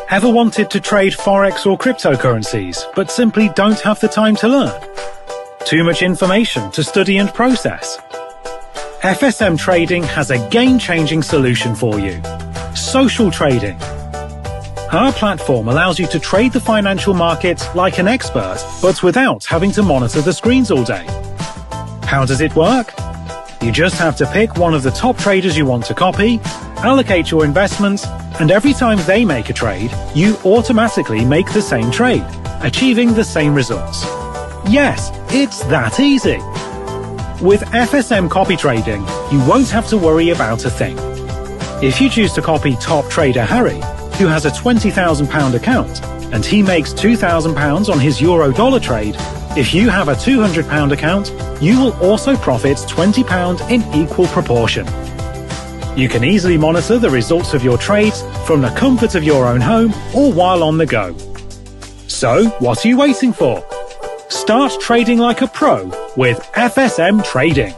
Ever wanted to trade Forex or cryptocurrencies, but simply don't have the time to learn? Too much information to study and process? FSM Trading has a game-changing solution for you. Social trading. Our platform allows you to trade the financial markets like an expert, but without having to monitor the screens all day. How does it work? You just have to pick one of the top traders you want to copy, allocate your investments, and every time they make a trade, you automatically make the same trade, achieving the same results. Yes, it's that easy. With FSM copy trading, you won't have to worry about a thing. If you choose to copy top trader Harry, who has a £20,000 account, and he makes £2,000 on his euro-dollar trade, if you have a £200 account, you will also profit £20 in equal proportion. You can easily monitor the results of your trades from the comfort of your own home or while on the go. So, what are you waiting for? Start trading like a pro with FSM Trading.